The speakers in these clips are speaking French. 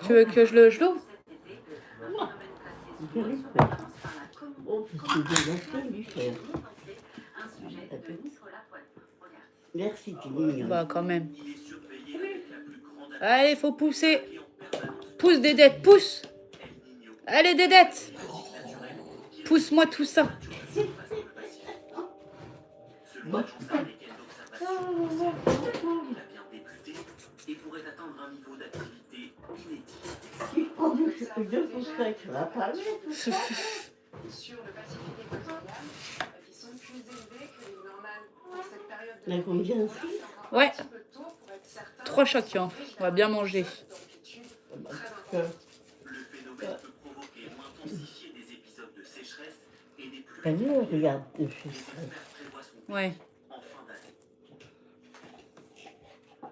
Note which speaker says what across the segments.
Speaker 1: Tu veux que je l'ouvre?
Speaker 2: Oh, c'est bien lui faire. Merci, tu es mignon.
Speaker 1: Bah, quand même. Allez, faut pousser. Pousse, Dédette, pousse. Allez, Dédette. Pousse-moi tout ça.
Speaker 2: Si je prends deux fourchettes, ça va pas aller.
Speaker 3: Sur le Pacifique équatorial, qui sont plus élevés que les normales pour cette période de
Speaker 2: Mais combien aussi?
Speaker 1: Ouais. 3 chacun. On va bien manger.
Speaker 2: T'as vu, regarde, je suis stressée.
Speaker 1: Ouais.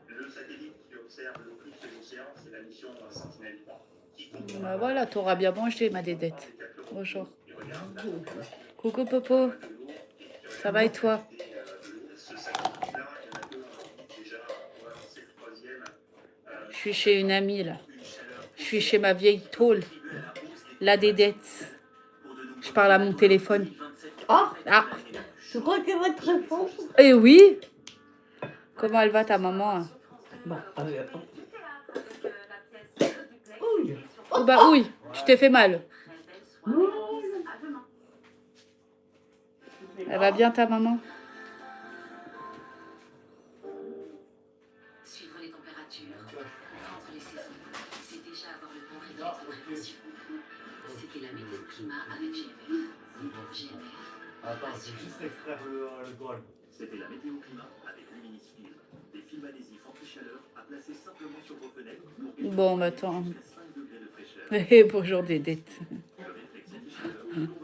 Speaker 4: Le satellite qui observe le flux de l'océan, c'est la mission Sentinelle-3.
Speaker 1: Bah voilà, t'auras bien mangé, ma Dédette. Bonjour. Coucou, Popo. Ça va et toi? Je suis chez une amie, là. Je suis chez ma vieille tôle. La Dédette. Je parle à mon téléphone.
Speaker 2: Ah,
Speaker 1: Ah,
Speaker 2: je crois qu'elle va être très forte.
Speaker 1: eh oui. Comment elle va, ta maman?
Speaker 2: Bon,
Speaker 1: Oh bah oui, tu t'es fait mal. Elle va bien, ta maman?
Speaker 5: Suivre les températures, prendre les saisons, c'est déjà avoir le bon réflexe de prévention. C'était la météo climat avec GMF.
Speaker 6: Attends, c'est juste extraire le gold.
Speaker 4: C'était la météo climat avec Luminis Film. Des films adhésifs anti-chaleur à placer simplement sur vos fenêtres pour gagner
Speaker 1: Bon, bah attends.
Speaker 4: jusqu'à 5 degrés de fraîcheur.
Speaker 1: Bonjour, Dédette.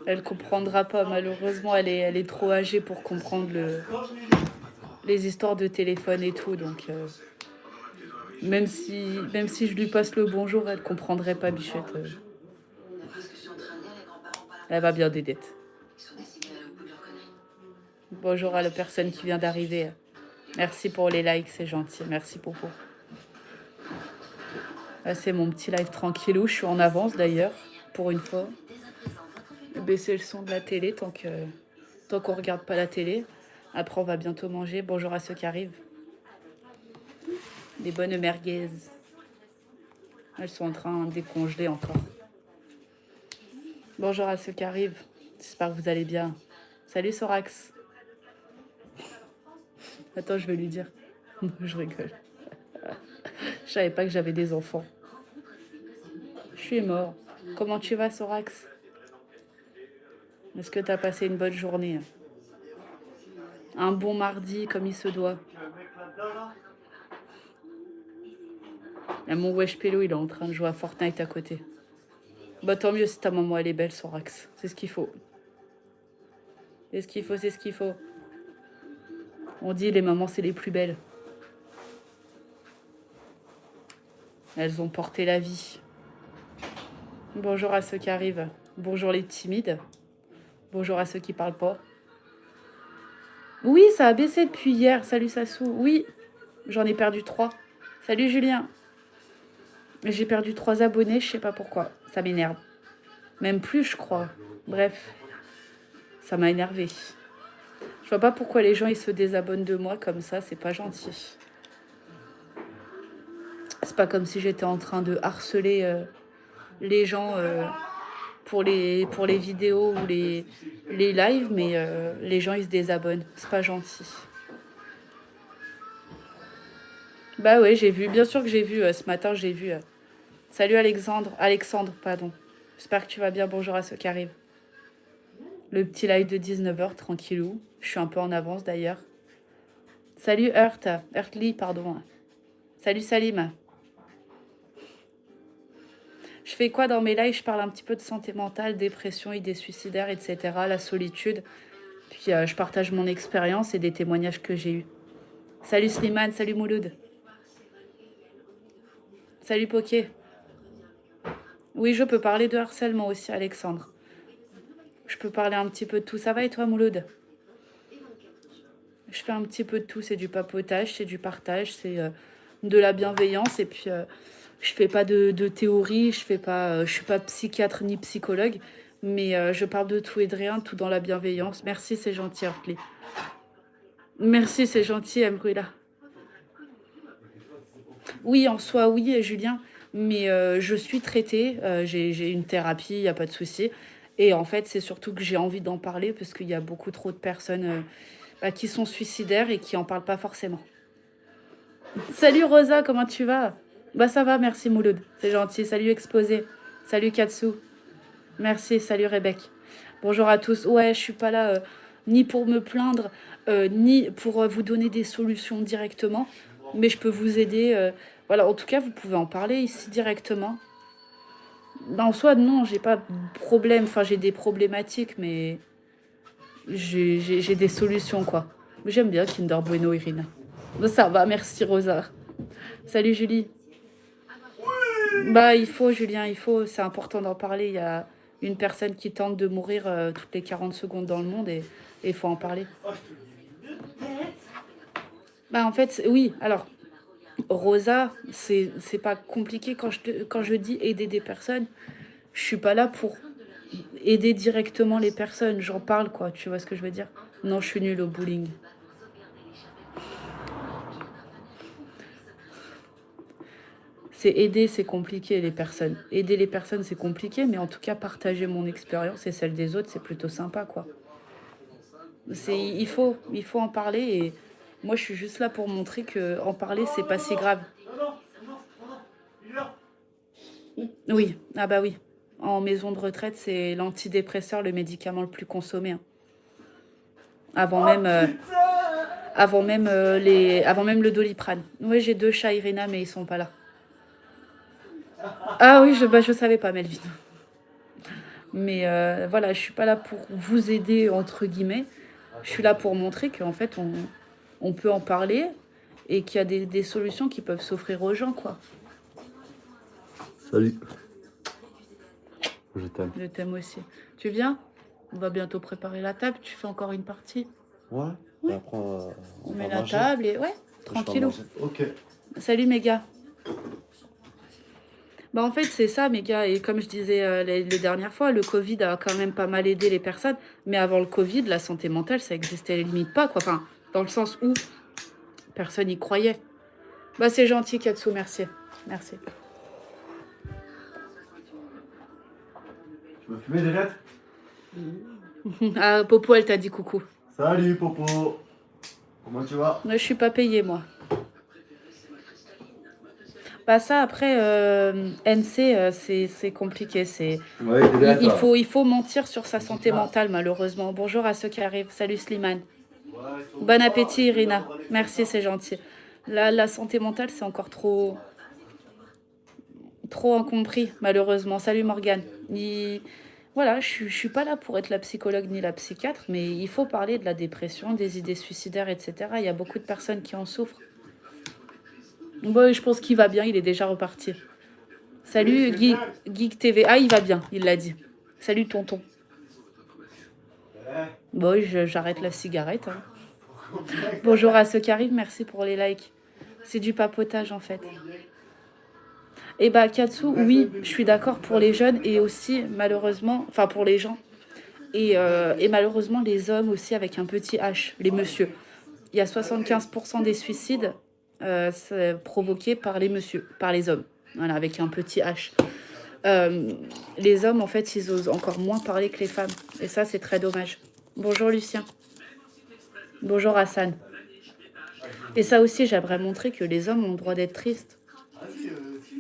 Speaker 1: Elle comprendra pas, malheureusement, elle est trop âgée pour comprendre les histoires de téléphone et tout, donc même si je lui passe le bonjour, elle comprendrait pas, Bichette.
Speaker 5: D'après ce que je suis en train de lire, les grands-parents parlent.
Speaker 1: Elle va bien, Dédette.
Speaker 5: Ils sont décidés à aller au bout de leur connerie.
Speaker 1: Bonjour à la personne qui vient d'arriver. Merci pour les likes, c'est gentil. Merci, Popo. Là, c'est mon petit live tranquillou. Je suis en avance, d'ailleurs, pour une fois. Baisser le son de la télé tant qu'on regarde pas la télé. Après, on va bientôt manger. Bonjour à ceux qui arrivent. Des bonnes merguez. Elles sont en train de décongeler encore. Bonjour à ceux qui arrivent. J'espère que vous allez bien. Salut Sorax. Attends, je vais lui dire. Je rigole. Je savais pas que j'avais des enfants. Je suis mort. Comment tu vas, Sorax? Est-ce que tu as passé une bonne journée? Un bon mardi, comme il se doit. Et mon wesh pélo, il est en train de jouer à Fortnite à côté. Bah tant mieux si ta maman, elle est belle, Sorax. C'est ce qu'il faut. C'est ce qu'il faut, c'est ce qu'il faut. On dit les mamans, c'est les plus belles. Elles ont porté la vie. Bonjour à ceux qui arrivent. Bonjour les timides. Bonjour à ceux qui parlent pas. Oui, ça a baissé depuis hier. Salut Sassou. Oui, j'en ai perdu 3. Salut Julien. J'ai perdu 3 abonnés, je sais pas pourquoi. Ça m'énerve. Même plus, je crois. Bref, ça m'a énervé. Je vois pas pourquoi les gens ils se désabonnent de moi comme ça, c'est pas gentil. C'est pas comme si j'étais en train de harceler les gens pour les vidéos ou les lives, mais les gens ils se désabonnent. C'est pas gentil. Bah ouais, j'ai vu, bien sûr que j'ai vu, ce matin j'ai vu. Salut Alexandre, pardon. J'espère que tu vas bien, bonjour à ceux qui arrivent. Le petit live de 19h, tranquillou. Je suis un peu en avance d'ailleurs. Salut Earthly, pardon. Salut Salim. Je fais quoi dans mes lives? Je parle un petit peu de santé mentale, dépression, idées suicidaires, etc. La solitude. Puis je partage mon expérience et des témoignages que j'ai eus. Salut Slimane, salut Mouloud. Salut Poké. Oui, je peux parler de harcèlement aussi, Alexandre. Je peux parler un petit peu de tout. Ça va et toi, Mouloud? Je fais un petit peu de tout. C'est du papotage, c'est du partage, c'est de la bienveillance. Et puis, Je fais pas de théorie, je suis pas psychiatre ni psychologue, mais je parle de tout et de rien, tout dans la bienveillance. Merci, c'est gentil, Hartley. Merci, c'est gentil, Ambrula. Oui, en soi, oui, Julien, mais je suis traitée, j'ai une thérapie, il n'y a pas de souci. Et en fait, c'est surtout que j'ai envie d'en parler parce qu'il y a beaucoup trop de personnes qui sont suicidaires et qui en parlent pas forcément. Salut Rosa, comment tu vas? Bah ça va, merci Mouloud, c'est gentil. Salut Exposé, salut Katsu, merci, salut Rebecca. Bonjour à tous. Ouais, je suis pas là ni pour me plaindre, ni pour vous donner des solutions directement, mais je peux vous aider. Voilà, en tout cas, vous pouvez en parler ici directement. En soi, non, j'ai pas de problème. Enfin, j'ai des problématiques, mais j'ai des solutions, quoi. J'aime bien Kinder Bueno, Irina. Bon, ça va, merci Rosa. Salut Julie. Bah, il faut, Julien, il faut. C'est important d'en parler. Il y a une personne qui tente de mourir toutes les 40 secondes dans le monde et il faut en parler. Bah, en fait, oui, alors, Rosa, c'est pas compliqué quand je dis aider des personnes. Je suis pas là pour aider directement les personnes. J'en parle, quoi. Tu vois ce que je veux dire? Non, je suis nulle au bowling. C'est aider, c'est compliqué, les personnes. Aider les personnes, c'est compliqué, mais en tout cas, partager mon expérience et celle des autres, c'est plutôt sympa, quoi. Il faut en parler et moi, je suis juste là pour montrer que en parler, c'est pas si grave. Oui, ah bah oui. En maison de retraite, c'est l'antidépresseur, le médicament le plus consommé, hein. Avant même, avant même le Doliprane. Oui, j'ai 2 chats, Irina, mais ils sont pas là. Ah oui, je savais pas, Melvin. Mais voilà, je suis pas là pour vous aider, entre guillemets. Je suis là pour montrer qu'en fait, on peut en parler et qu'il y a des solutions qui peuvent s'offrir aux gens, quoi.
Speaker 6: Salut. Je t'aime.
Speaker 1: Je t'aime aussi. Tu viens? On va bientôt préparer la table. Tu fais encore une partie?
Speaker 6: Ouais.
Speaker 1: Oui.
Speaker 6: Et après,
Speaker 1: On
Speaker 6: va
Speaker 1: met la
Speaker 6: manger.
Speaker 1: table et ouais,
Speaker 6: Je vais
Speaker 1: tranquillou.
Speaker 6: manger. Ok.
Speaker 1: Salut, mes gars. Bah en fait, c'est ça, mes gars. Et comme je disais les dernières fois, le Covid a quand même pas mal aidé les personnes. Mais avant le Covid, la santé mentale, ça existait limite pas, quoi. Enfin, dans le sens où personne n'y croyait. Bah c'est gentil, Katsu, merci. Merci.
Speaker 6: Tu veux fumer des lettres?
Speaker 1: Ah, Popo, elle t'a dit coucou.
Speaker 6: Salut Popo. Comment tu vas?
Speaker 1: Je suis pas payée, moi. Bah ça, après, NC, c'est compliqué.
Speaker 6: Ouais, des lettres.
Speaker 1: Il faut mentir sur sa santé mentale, malheureusement. Bonjour à ceux qui arrivent. Salut Slimane. Bon appétit, Irina. Merci, c'est gentil. La santé mentale, c'est encore trop incompris, malheureusement. Salut Morgane. Voilà, je suis pas là pour être la psychologue ni la psychiatre, mais il faut parler de la dépression, des idées suicidaires, etc. Il y a beaucoup de personnes qui en souffrent. Bon, je pense qu'il va bien, il est déjà reparti. Salut Geek TV. Ah, il va bien, il l'a dit. Salut tonton. Bon, j'arrête la cigarette, hein. Bonjour à ceux qui arrivent, merci pour les likes. C'est du papotage en fait. Et bah Katsu, oui, je suis d'accord pour les jeunes et aussi malheureusement, enfin pour les gens, et malheureusement les hommes aussi avec un petit H, les messieurs. Il y a 75% des suicides provoqués par les messieurs, par les hommes, voilà, avec un petit H. Les hommes, en fait, ils osent encore moins parler que les femmes. Et ça, c'est très dommage. Bonjour Lucien. Bonjour Hassan. Et ça aussi, j'aimerais montrer que les hommes ont le droit d'être tristes.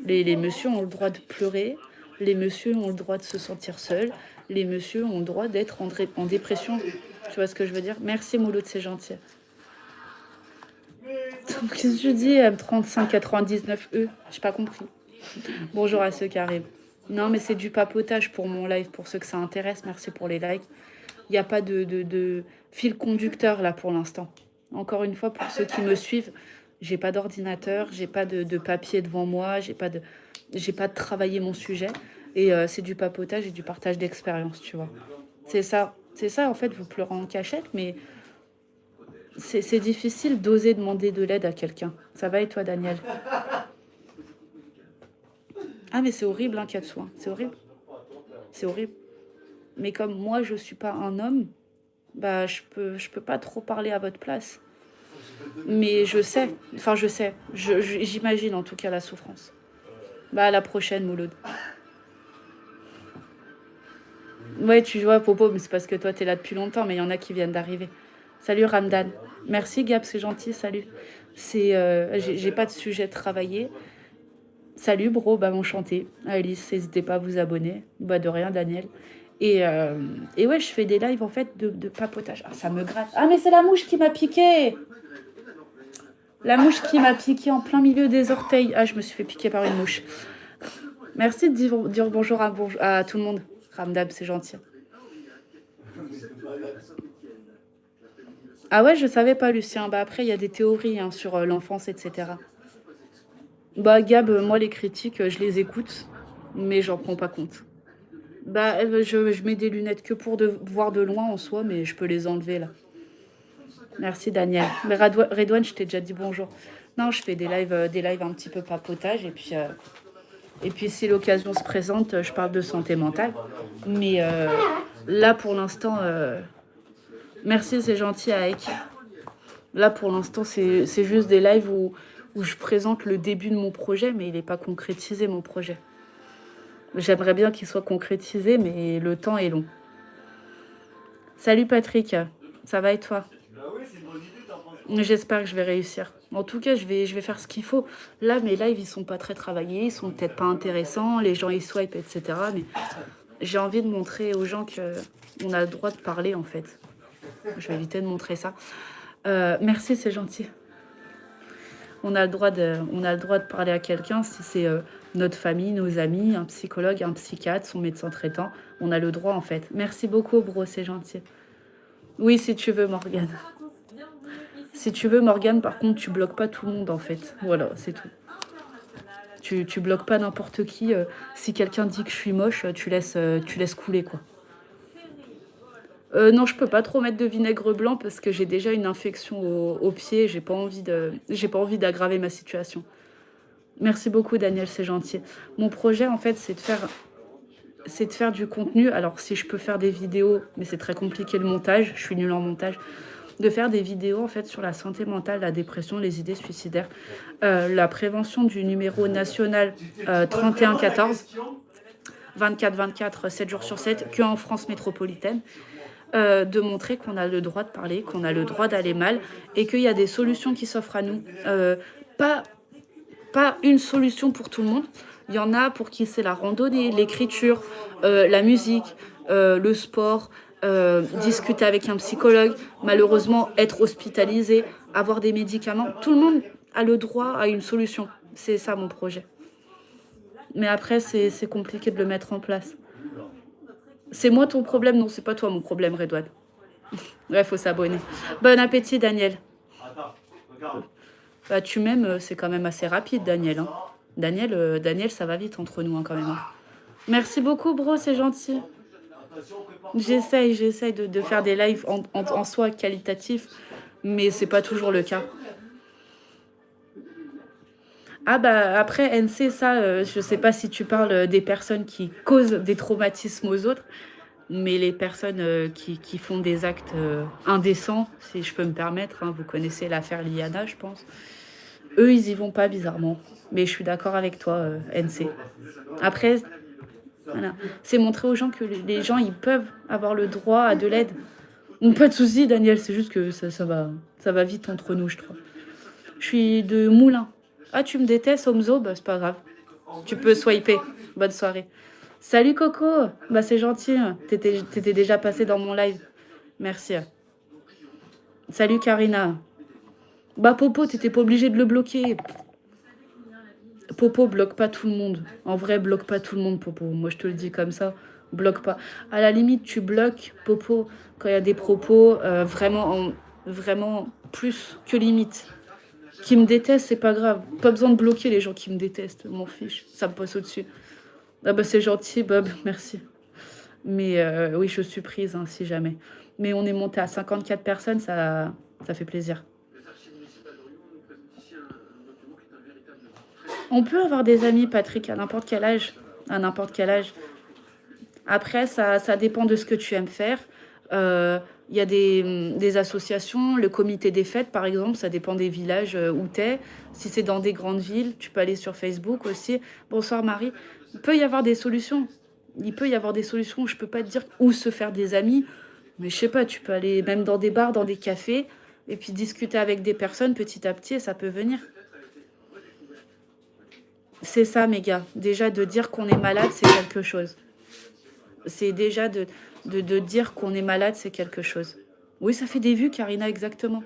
Speaker 1: Les messieurs ont le droit de pleurer. Les messieurs ont le droit de se sentir seuls. Les messieurs ont le droit d'être en dépression. Tu vois ce que je veux dire? Merci Mouloud, c'est gentil. Qu'est-ce que je dis? M3599E, j'ai pas compris. Bonjour à ceux qui arrivent. Non, mais c'est du papotage pour mon live, pour ceux que ça intéresse. Merci pour les likes. Il n'y a pas de fil conducteur là pour l'instant. Encore une fois, pour ceux qui me suivent, j'ai pas d'ordinateur, j'ai pas de papier devant moi, j'ai pas de travailler mon sujet. Et c'est du papotage et du partage d'expérience, tu vois. C'est ça, en fait, vous pleurez en cachette, mais c'est difficile d'oser demander de l'aide à quelqu'un. Ça va et toi, Daniel? Ah, mais c'est horrible, hein, Katsu, hein. C'est horrible. C'est horrible. Mais comme moi, je suis pas un homme, bah, je peux pas trop parler à votre place. Mais je sais, enfin, je sais. J'imagine en tout cas la souffrance. Bah, à la prochaine, Mouloud. Ouais, tu vois, Popo, mais c'est parce que toi, t'es là depuis longtemps, mais il y en a qui viennent d'arriver. Salut, Ramdan. Merci, Gab, c'est gentil, salut. J'ai pas de sujet travaillé. Salut, bro, bah, enchanté. Alice, n'hésitez pas à vous abonner. Bah, de rien, Daniel. Et ouais, je fais des lives, en fait, de papotage. Ah, ça me gratte. Ah, mais c'est la mouche qui m'a piqué. La mouche qui m'a piqué en plein milieu des orteils. Ah, je me suis fait piquer par une mouche. Merci de dire bonjour à tout le monde. Ramdab, c'est gentil. Ah ouais, je savais pas, Lucien. Bah après, il y a des théories hein, sur l'enfance, etc. Bah Gab, moi les critiques, je les écoute, mais j'en prends pas compte. Bah je mets des lunettes que pour voir de loin en soi, mais je peux les enlever là. Merci Daniel. Mais Redouane, je t'ai déjà dit bonjour. Non, je fais des lives un petit peu papotage et puis si l'occasion se présente, je parle de santé mentale. Mais là pour l'instant, merci, c'est gentil Aek. Là pour l'instant, c'est juste des lives où je présente le début de mon projet, mais il n'est pas concrétisé mon projet. J'aimerais bien qu'il soit concrétisé, mais le temps est long. Salut Patrick, ça va et toi? J'espère que je vais réussir. En tout cas, je vais faire ce qu'il faut. Là, mes lives, ils sont pas très travaillés, ils sont peut-être pas intéressants, les gens ils swipent, etc. Mais j'ai envie de montrer aux gens qu'on a le droit de parler, en fait. Je vais éviter de montrer ça. Merci, c'est gentil. On a le droit de parler à quelqu'un si c'est notre famille, nos amis, un psychologue, un psychiatre, son médecin traitant. On a le droit, en fait. Merci beaucoup, bro, c'est gentil. Oui, si tu veux, Morgane. Si tu veux, Morgane, par contre, tu bloques pas tout le monde, en fait. Voilà, c'est tout. Tu bloques pas n'importe qui. Si quelqu'un dit que je suis moche, tu laisses couler, quoi. Non, je peux pas trop mettre de vinaigre blanc parce que j'ai déjà une infection au pied. J'ai pas envie d'aggraver ma situation. Merci beaucoup, Daniel, c'est gentil. Mon projet, en fait, c'est de faire du contenu. Alors, si je peux faire des vidéos, mais c'est très compliqué le montage, je suis nulle en montage, de faire des vidéos, en fait, sur la santé mentale, la dépression, les idées suicidaires, la prévention du numéro national 3114, 24-24, 7 jours sur 7, qu'en France métropolitaine. De montrer qu'on a le droit de parler, qu'on a le droit d'aller mal et qu'il y a des solutions qui s'offrent à nous. Pas une solution pour tout le monde. Il y en a pour qui c'est la randonnée, l'écriture, la musique, le sport, discuter avec un psychologue, malheureusement être hospitalisé, avoir des médicaments. Tout le monde a le droit à une solution. C'est ça mon projet. Mais après, c'est compliqué de le mettre en place. C'est moi ton problème, non, c'est pas toi mon problème, Redouane. Ouais, faut s'abonner. Bon appétit, Daniel. Bah, tu m'aimes, c'est quand même assez rapide, Daniel. Hein. Daniel, ça va vite entre nous, hein, quand même. Hein. Merci beaucoup, bro, c'est gentil. J'essaye de faire des lives en soi qualitatifs, mais c'est pas toujours le cas. Ah bah après NC, ça, je sais pas si tu parles des personnes qui causent des traumatismes aux autres, mais les personnes qui font des actes indécents, si je peux me permettre, hein, vous connaissez l'affaire Liana, je pense. Eux, ils y vont pas bizarrement. Mais je suis d'accord avec toi, NC. Après, voilà, c'est montrer aux gens que les gens, ils peuvent avoir le droit à de l'aide. Pas de souci, Daniel, c'est juste que ça va vite entre nous, je trouve. Je suis de Moulins. Ah, tu me détestes, Omzo? Bah, c'est pas grave. Tu peux swiper. Bonne soirée. Salut, Coco. Bah, c'est gentil. T'étais déjà passé dans mon live. Merci. Salut, Karina. Bah, Popo, t'étais pas obligé de le bloquer. Popo, bloque pas tout le monde. En vrai, bloque pas tout le monde, Popo. Moi, je te le dis comme ça. Bloque pas. À la limite, tu bloques, Popo, quand il y a des propos vraiment plus que limite. Qui me détestent, c'est pas grave. Pas besoin de bloquer les gens qui me détestent. M'en fiche. Ça me passe au-dessus. Ah bah c'est gentil, Bob. Merci. Mais oui, je suis prise, hein, si jamais. Mais on est monté à 54 personnes, ça fait plaisir. On peut avoir des amis, Patrick, à n'importe quel âge. À n'importe quel âge. Après, ça dépend de ce que tu aimes faire. Il y a des associations, le comité des fêtes, par exemple, ça dépend des villages où tu es. Si c'est dans des grandes villes, tu peux aller sur Facebook aussi. Bonsoir Marie. Il peut y avoir des solutions. Il peut y avoir des solutions. Je peux pas te dire où se faire des amis, mais je sais pas, tu peux aller même dans des bars, dans des cafés, et puis discuter avec des personnes petit à petit, et ça peut venir. C'est ça, mes gars. Déjà, de dire qu'on est malade, c'est quelque chose. C'est déjà de dire qu'on est malade, c'est quelque chose. Oui, ça fait des vues, Karina, exactement.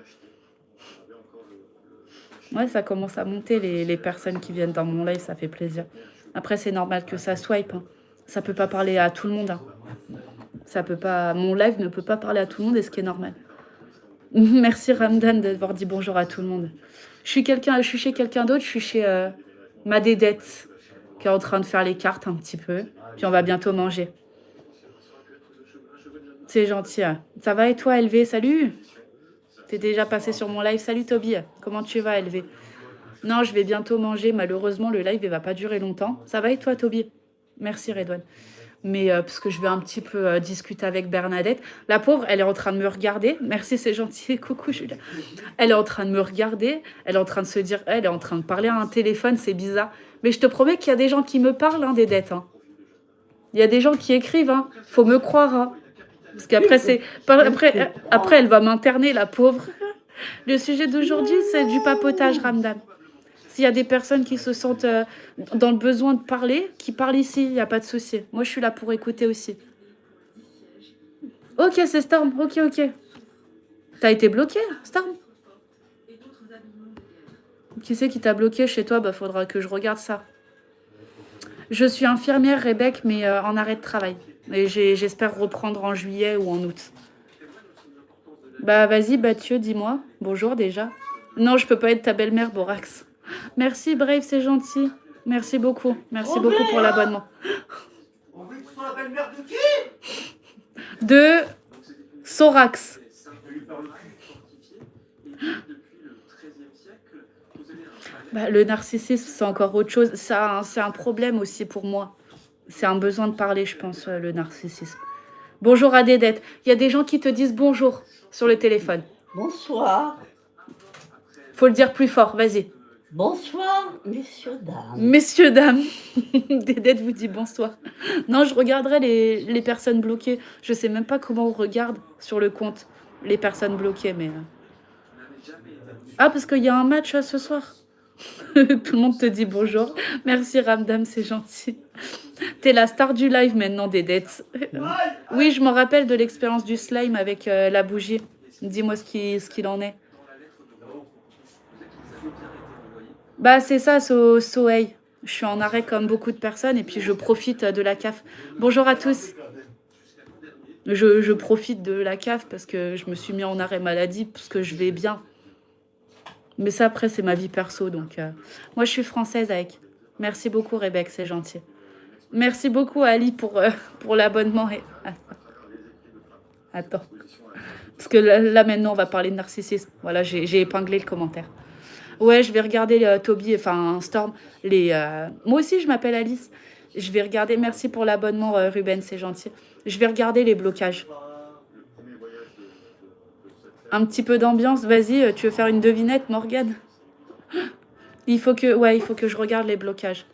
Speaker 1: Ouais, ça commence à monter, les personnes qui viennent dans mon live, ça fait plaisir. Après, c'est normal que ça swipe. Hein. Ça peut pas parler à tout le monde. Hein. Ça peut pas... Mon live ne peut pas parler à tout le monde, et ce qui est normal. Merci Ramdan d'avoir dit bonjour à tout le monde. Je suis chez quelqu'un d'autre, je suis chez ma dédette, qui est en train de faire les cartes un petit peu. Puis on va bientôt manger. C'est gentil. Hein. Ça va et toi, LV? Salut. T'es déjà passé sur mon live. Salut Toby. Comment tu vas, LV? Non, je vais bientôt manger. Malheureusement, le live ne va pas durer longtemps. Ça va et toi, Toby? Merci, Redouane. Mais parce que je vais un petit peu discuter avec Bernadette. La pauvre, elle est en train de me regarder. Merci, c'est gentil. Coucou, Julia. Elle est en train de me regarder. Elle est en train de se dire... Elle est en train de parler à un téléphone. C'est bizarre. Mais je te promets qu'il y a des gens qui me parlent, hein, des dettes. Hein. Il y a des gens qui écrivent. Hein. Faut me croire. Hein. Parce qu'après, après, elle va m'interner, la pauvre. Le sujet d'aujourd'hui, c'est du papotage, Ramdan. S'il y a des personnes qui se sentent dans le besoin de parler, qui parlent ici, il n'y a pas de souci. Moi, je suis là pour écouter aussi. Ok, c'est Storm. Ok. T'as été bloqué, Storm? Qui c'est qui t'a bloqué chez toi? Bah, faudra que je regarde ça. Je suis infirmière, Rebecca, mais en arrêt de travail. Et j'espère reprendre en juillet ou en août. Bah, vas-y, Mathieu, dis-moi. Bonjour, déjà. Non, je peux pas être ta belle-mère, Borax. Merci, Brave, c'est gentil. Merci beaucoup. Merci beaucoup pour l'abonnement.
Speaker 6: On veut que tu sois la belle-mère de qui?
Speaker 1: De Sorax. Bah, le narcissisme, c'est encore autre chose. Ça, c'est un problème aussi pour moi. C'est un besoin de parler, je pense, le narcissisme. Bonjour à Dédette. Il y a des gens qui te disent bonjour sur le téléphone.
Speaker 2: Bonsoir.
Speaker 1: Faut le dire plus fort, vas-y.
Speaker 2: Bonsoir, messieurs, dames.
Speaker 1: Messieurs, dames. Dédette vous dit bonsoir. Non, je regarderai les personnes bloquées. Je sais même pas comment on regarde sur le compte les personnes bloquées, mais... Ah, parce qu'il y a un match ce soir. Tout le monde te dit bonjour. Merci Ramdam, c'est gentil. T'es la star du live maintenant, Dédette. Oui, je me rappelle de l'expérience du slime avec la bougie. Dis-moi ce qu'il en est. Bah, c'est ça, Sohei. Je suis en arrêt comme beaucoup de personnes et puis je profite de la CAF. Bonjour à tous. Je profite de la CAF parce que je me suis mis en arrêt maladie parce que je vais bien. Mais ça, après, c'est ma vie perso. Donc, moi, je suis française avec. Merci beaucoup, Rebecca, c'est gentil. Merci beaucoup, Ali, pour l'abonnement. Attends. Parce que là, maintenant, on va parler de narcissisme. Voilà, j'ai épinglé le commentaire. Ouais, je vais regarder Toby, enfin Storm. Moi aussi, je m'appelle Alice. Je vais regarder. Merci pour l'abonnement, Ruben, c'est gentil. Je vais regarder les blocages. Un petit peu d'ambiance. Vas-y, tu veux faire une devinette, Morgane? Il faut que je regarde les blocages.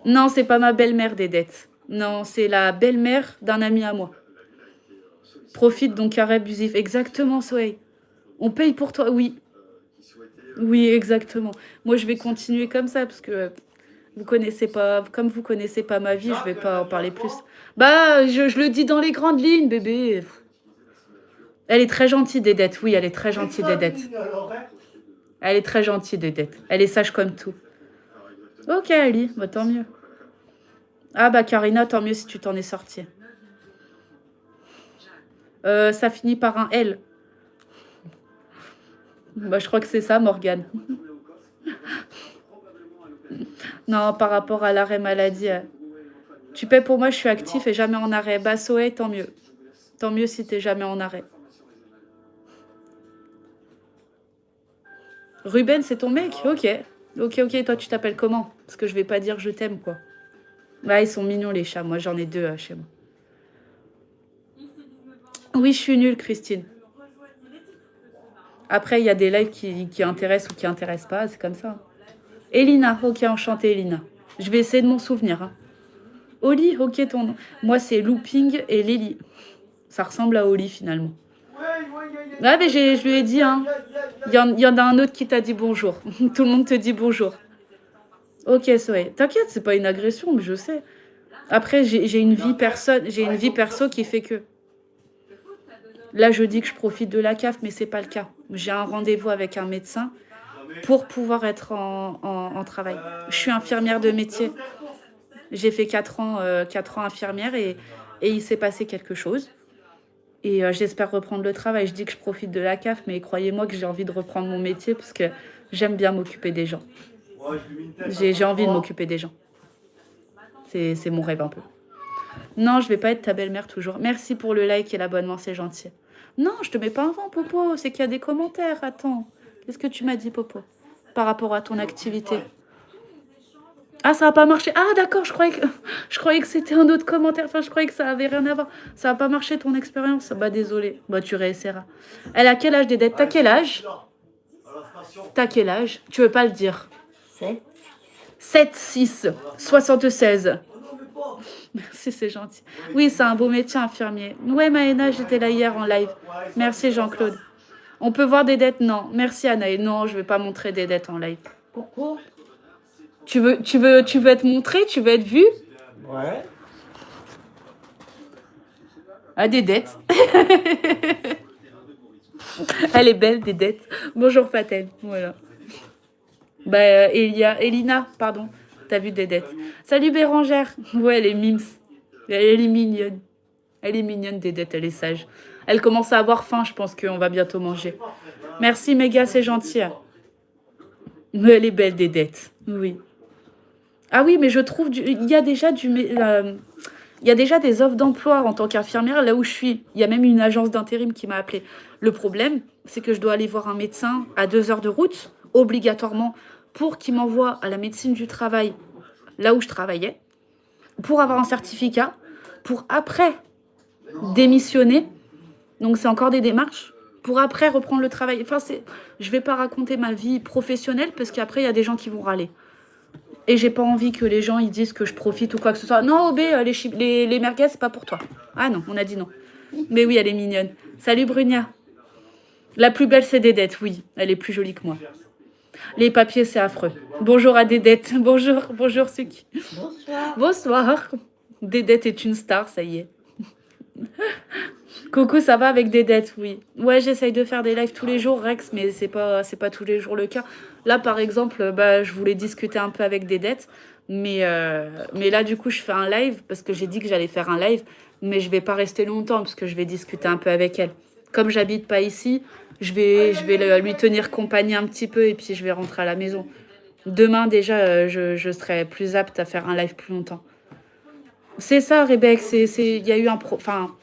Speaker 1: Non, c'est pas ma belle-mère, Dédette. Non, c'est la belle-mère d'un ami à moi. Profite donc arrêt abusif. Exactement, Sohei. On paye pour toi, oui. Oui, exactement. Moi, je vais continuer comme ça parce que comme vous connaissez pas ma vie, je vais pas en parler plus. Bah, je le dis dans les grandes lignes, bébé. Elle est très gentille, Dédette. Oui, elle est très gentille, Dédette. Elle est très gentille, Dédette. Elle est sage comme tout. Ok, Ali, bah, tant mieux. Ah bah, Karina, tant mieux si tu t'en es sortie. Ça finit par un L. Bah, je crois que c'est ça, Morgane. Non, par rapport à l'arrêt maladie. Tu paies pour moi, je suis actif et jamais en arrêt. Bah, Sohei, tant mieux. Tant mieux si t'es jamais en arrêt. Ruben, c'est ton mec? Ok. Ok, ok, toi tu t'appelles comment? Parce que je vais pas dire je t'aime, quoi. Bah, ils sont mignons les chats. Moi, j'en ai 2 chez moi. Oui, je suis nulle, Christine. Après, il y a des lives qui intéressent ou qui intéressent pas. C'est comme ça. Elina, ok, enchantée, Elina. Je vais essayer de m'en souvenir. Hein. Oli, ok, ton nom. Moi, c'est Looping et Lily. Ça ressemble à Oli, finalement. Ah, mais je lui ai dit, hein. Il y en a un autre qui t'a dit bonjour. Tout le monde te dit bonjour. Ok, Zoé. T'inquiète, c'est pas une agression, mais je sais. Après, j'ai une vie perso qui fait que. Là, je dis que je profite de la CAF, mais c'est pas le cas. J'ai un rendez-vous avec un médecin pour pouvoir être en travail. Je suis infirmière de métier. J'ai fait 4 ans infirmière et il s'est passé quelque chose. Et j'espère reprendre le travail. Je dis que je profite de la CAF, mais croyez-moi que j'ai envie de reprendre mon métier parce que j'aime bien m'occuper des gens. J'ai envie de m'occuper des gens. C'est mon rêve un peu. Non, je vais pas être ta belle-mère toujours. Merci pour le like et l'abonnement, c'est gentil. Non, je te mets pas un vent, Popo. C'est qu'il y a des commentaires. Attends. Qu'est-ce que tu m'as dit, Popo, par rapport à ton activité? Ah, ça n'a pas marché. Ah, d'accord, je croyais que c'était un autre commentaire. Enfin, je croyais que ça avait rien à voir. Ça n'a pas marché, ton expérience. Bah, désolé. Bah, tu réessayeras. Elle a quel âge, Dédette? T'as quel âge? T'as quel âge? Tu veux pas le dire? 7, 6, 76. Merci, c'est gentil. Oui, c'est un beau métier, infirmier. Ouais, Maëna, j'étais là hier en live. Merci, Jean-Claude. On peut voir des dettes? Non. Merci, Anaï. Non, je vais pas montrer des dettes en live.
Speaker 2: Pourquoi?
Speaker 1: Tu veux être montré? Tu veux être vu?
Speaker 2: Ouais.
Speaker 1: Ah, des dettes. Elle est belle, des dettes. Bonjour, Fatel. Voilà. Bah, Elina, pardon. T'as vu des dettes. Salut, Bérangère. Ouais, elle est mimes. Elle est mignonne. Elle est mignonne, des dettes. Elle est sage. Elle commence à avoir faim. Je pense qu'on va bientôt manger. Merci, méga, c'est gentil. Mais elle est belle, des dettes. Oui. Ah oui, mais je trouve... Il y a déjà il y a déjà des offres d'emploi en tant qu'infirmière là où je suis. Il y a même une agence d'intérim qui m'a appelée. Le problème, c'est que je dois aller voir un médecin à 2 heures de route, obligatoirement, pour qu'il m'envoie à la médecine du travail, là où je travaillais, pour avoir un certificat, pour après démissionner. Donc, c'est encore des démarches. Pour après reprendre le travail. Enfin, je ne vais pas raconter ma vie professionnelle parce qu'après, il y a des gens qui vont râler. Et j'ai pas envie que les gens ils disent que je profite ou quoi que ce soit. Non, Obé, les merguez, c'est pas pour toi. Ah non, on a dit non. Mais oui, elle est mignonne. Salut, Brunia. La plus belle, c'est Dédette, oui. Elle est plus jolie que moi. Les papiers, c'est affreux. Bonjour à Dédette. Bonjour, Suki.
Speaker 2: Bonsoir.
Speaker 1: Bonsoir. Dédette est une star, ça y est. Coucou, ça va avec Dédette, oui. Ouais, j'essaye de faire des lives tous les jours, Rex, mais c'est pas tous les jours le cas. Là, par exemple, je voulais discuter un peu avec Dédette, mais là, du coup, je fais un live parce que j'ai dit que j'allais faire un live, mais je vais pas rester longtemps parce que je vais discuter un peu avec elle. Comme j'habite pas ici, je vais lui tenir compagnie un petit peu et puis je vais rentrer à la maison. Demain, déjà, je serai plus apte à faire un live plus longtemps. C'est ça, Rebecca, il y a eu enfin,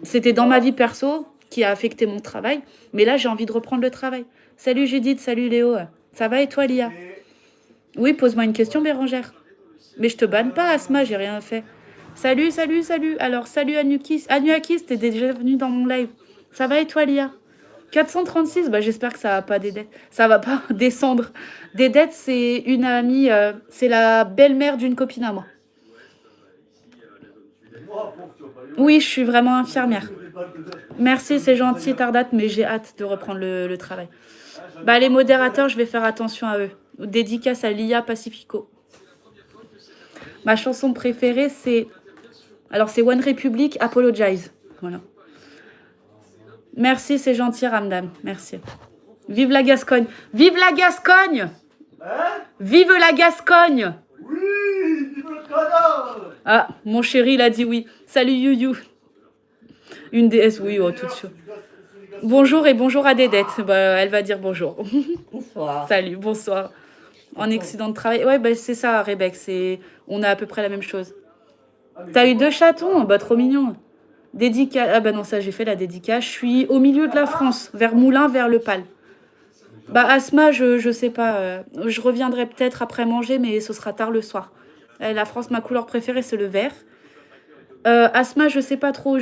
Speaker 1: c'était dans ma vie perso qui a affecté mon travail, mais là, j'ai envie de reprendre le travail. Salut Judith, salut Léo. Ça va et toi, Lia? Oui, pose-moi une question, Bérangère. Mais je te banne pas, Asma, j'ai rien fait. Salut. Alors, salut Anukis. Anuakis, t'es déjà venu dans mon live. Ça va et toi, Lia? 436, j'espère que ça va pas ça va pas descendre. Dédette, c'est une amie, c'est la belle-mère d'une copine à moi. Oui, je suis vraiment infirmière. Merci, c'est gentil, Tardate, mais j'ai hâte de reprendre le travail. Les modérateurs, je vais faire attention à eux. Dédicace à Lia Pacifico. Ma chanson préférée, c'est One Republic, Apologize. Voilà. Merci, c'est gentil, Ramdam. Merci. Vive la Gascogne. Vive la Gascogne. Vive la Gascogne.
Speaker 6: Oui, vive le canard.
Speaker 1: Ah, mon chéri, il a dit oui. Salut, Youyou. Une déesse, oui, tout de suite. Bonjour et bonjour à Dédette. Elle va dire bonjour.
Speaker 2: Bonsoir.
Speaker 1: Salut, bonsoir. En accident de travail. Ouais, c'est ça, Rebecca. On a à peu près la même chose. T'as eu 2 chatons? Trop mignon. Dédicace. Ah non, ça, j'ai fait la dédicace. Je suis au milieu de la France, vers Moulins, vers Le Pal. Bah, Asma, je sais pas. Je reviendrai peut-être après manger, mais ce sera tard le soir. La France, ma couleur préférée, c'est le vert. Asma, je sais pas trop.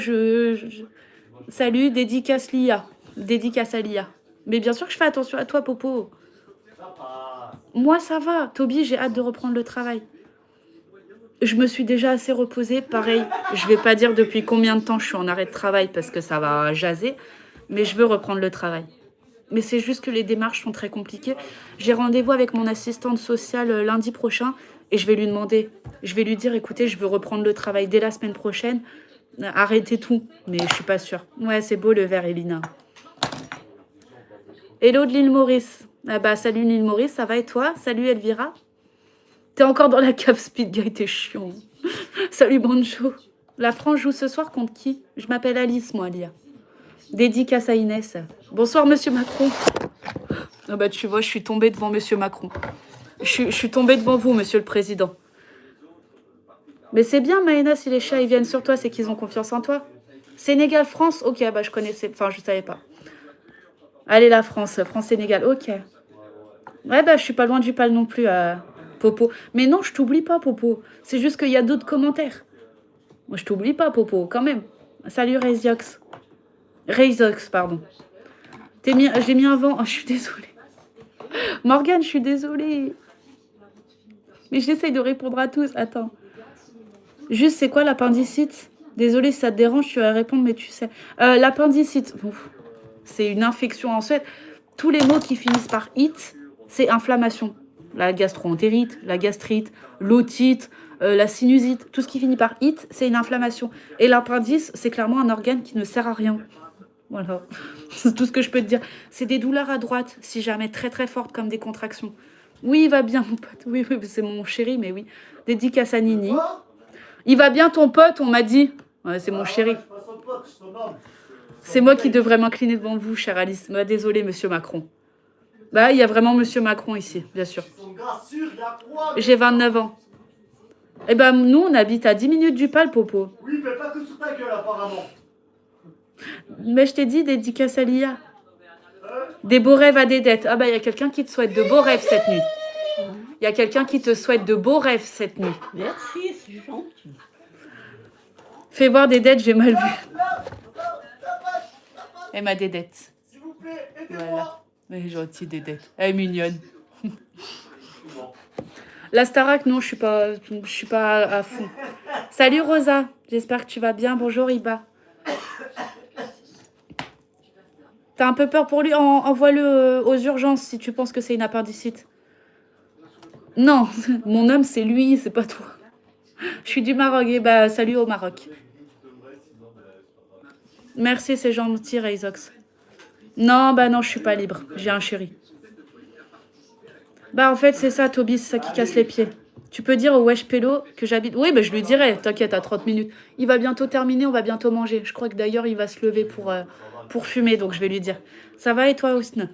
Speaker 1: Salut, dédicace Lia. Dédicace à Lia. Mais bien sûr que je fais attention à toi, Popo. Moi, ça va. Toby, j'ai hâte de reprendre le travail. Je me suis déjà assez reposée. Pareil, je vais pas dire depuis combien de temps je suis en arrêt de travail parce que ça va jaser. Mais je veux reprendre le travail. Mais c'est juste que les démarches sont très compliquées. J'ai rendez-vous avec mon assistante sociale lundi prochain et je vais lui demander, je vais lui dire, écoutez, je veux reprendre le travail dès la semaine prochaine. Arrêtez tout. Mais je suis pas sûre. Ouais, c'est beau le vert, Elina. Hello de l'île Maurice. Ah bah, salut l'île Maurice, ça va et toi? Salut Elvira. T'es encore dans la cave Speed Guy, t'es chiant. Salut Banjo. La France joue ce soir contre qui? Je m'appelle Alice, moi, Lia. Dédicace à Inès. Bonsoir, Monsieur Macron. Ah bah, tu vois, je suis tombée devant Monsieur Macron. Je suis tombée devant vous, Monsieur le Président. Mais c'est bien, Maëna, si les chats ils viennent sur toi, c'est qu'ils ont confiance en toi. Sénégal, France, ok, bah je connaissais, enfin je savais pas. Allez, la France, France-Sénégal, ok. Ouais, bah je suis pas loin du pal non plus, Popo. Mais non, je t'oublie pas, Popo. C'est juste qu'il y a d'autres commentaires. Moi, je t'oublie pas, Popo, quand même. Salut, Reziox. Reizox, pardon. J'ai mis un vent. Oh, je suis désolée. Morgane, je suis désolée. Mais j'essaye de répondre à tous. Attends. Juste, c'est quoi l'appendicite? Désolée si ça te dérange, tu vas répondre, mais tu sais. L'appendicite, c'est une infection en Suède. Tous les mots qui finissent par it, c'est inflammation. La gastroentérite, la gastrite, l'otite, la sinusite. Tout ce qui finit par it, c'est une inflammation. Et l'appendice, c'est clairement un organe qui ne sert à rien. Voilà. C'est tout ce que je peux te dire. C'est des douleurs à droite, si jamais très très fortes, comme des contractions. Oui, il va bien, mon pote. Oui, c'est mon chéri, mais oui. Dédicace à Nini. Il va bien, ton pote, on m'a dit. Ouais, c'est mon chéri. C'est moi qui devrais m'incliner devant vous, chère Alice. Bah, désolé, Monsieur Macron. Bah, il y a vraiment Monsieur Macron ici, bien sûr. J'ai 29 ans. Eh ben, nous, on habite à 10 minutes du pal, Popo.
Speaker 6: Oui, mais pas tout sous ta gueule, apparemment.
Speaker 1: Mais je t'ai dit, dédicace à l'IA. Des beaux rêves à des dettes. Ah bah, il y a quelqu'un qui te souhaite de beaux rêves cette nuit. Il y a quelqu'un qui te souhaite de beaux rêves cette nuit.
Speaker 2: Merci, c'est gentil.
Speaker 1: Fais voir des dettes, j'ai mal vu. Elle m'a des dettes.
Speaker 6: S'il vous plaît, aidez-moi.
Speaker 1: Voilà. Elle est gentille, des dettes. Elle est mignonne. La Starac, non, je suis pas à fond. Salut Rosa, j'espère que tu vas bien. Bonjour Iba. T'as un peu peur pour lui? Envoie-le aux urgences si tu penses que c'est une appendicite. Non, mon homme c'est lui, c'est pas toi. Je suis du Maroc, et bah salut au Maroc. Merci, c'est gentil, Reizox. Non, bah non, je suis pas libre. J'ai un chéri. Bah en fait, c'est ça, Toby, c'est ça qui casse les pieds. Tu peux dire au Wesh Pélo que j'habite... Oui, bah je lui dirai, t'inquiète, à 30 minutes. Il va bientôt terminer, on va bientôt manger. Je crois que d'ailleurs, il va se lever pour fumer, donc je vais lui dire. Ça va et toi, Ousne?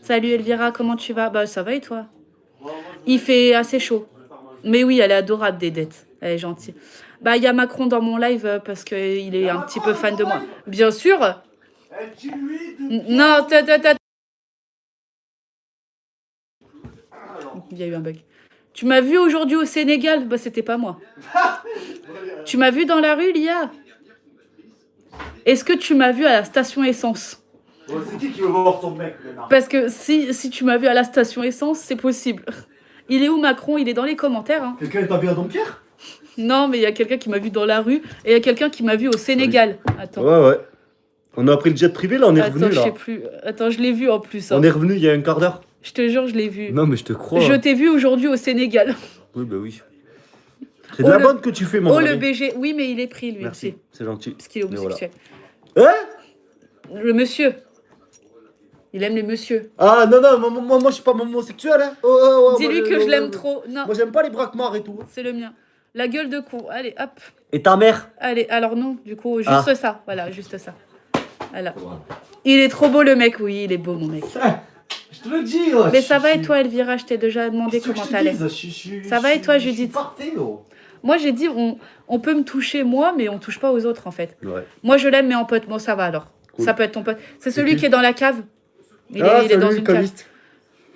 Speaker 1: Salut Elvira, comment tu vas? Bah ça va et toi? Il fait assez chaud. Mais oui, elle est adorable, Dédette. Elle est gentille. Bah, il y a Macron dans mon live parce qu'il est un petit peu fan de moi. Bien sûr. Non, il y a eu un bug. Tu m'as vu aujourd'hui au Sénégal? Bah, c'était pas moi. Tu m'as vu dans la rue, Lia? Est-ce que tu m'as vu à la station essence?
Speaker 6: C'est qui veut voir ton mec, Lénard?
Speaker 1: Parce que si tu m'as vu à la station essence, c'est possible. Il est où Macron? Il est dans les commentaires. Hein.
Speaker 6: Quelqu'un t'a vu à Dompierre?
Speaker 1: Non, mais il y a quelqu'un qui m'a vu dans la rue et il y a quelqu'un qui m'a vu au Sénégal. Attends.
Speaker 7: Ouais. On a pris le jet privé, là, on est revenu,
Speaker 1: Je
Speaker 7: là.
Speaker 1: sais plus. Attends, je l'ai vu en plus. Hein.
Speaker 7: On est revenu il y a un quart d'heure.
Speaker 1: Je te jure, je l'ai vu.
Speaker 7: Non, mais je te crois.
Speaker 1: Je t'ai vu aujourd'hui au Sénégal.
Speaker 7: Oui, bah oui. C'est de la bonne que tu fais, mon
Speaker 1: Oh,
Speaker 7: ami.
Speaker 1: le BG. Oui, mais il est pris, lui
Speaker 7: Merci,
Speaker 1: aussi.
Speaker 7: c'est gentil.
Speaker 1: Parce qu'il est homosexuel.
Speaker 7: Hein?
Speaker 1: Le monsieur. Il aime les messieurs.
Speaker 7: Ah, non, moi, je suis pas homosexuel, hein.
Speaker 1: Dis-lui que je l'aime trop. Non,
Speaker 7: Moi, j'aime pas les braquements et tout.
Speaker 1: c'est le mien. La gueule de con. Allez, hop.
Speaker 7: Et ta mère?
Speaker 1: Allez, alors non, du coup, juste
Speaker 7: Ah.
Speaker 1: ça. Voilà, juste ça. Voilà. Il est trop beau, le mec. Oui, il est beau, mon mec.
Speaker 6: Je te le dis, oh,
Speaker 1: Mais ça va et toi, Elvira? Je t'ai déjà demandé comment t'allais. Ça va et toi, Judith?
Speaker 6: Parfait, oh.
Speaker 1: Moi, j'ai dit, on peut me toucher, moi, mais on touche pas aux autres, en fait.
Speaker 7: Ouais.
Speaker 1: Moi, je l'aime, mais en pote. Bon, ça va alors.
Speaker 7: Cool.
Speaker 1: Ça peut être ton pote. C'est celui qui est dans la cave. Il est
Speaker 7: Salut,
Speaker 1: dans une cave.
Speaker 7: caviste.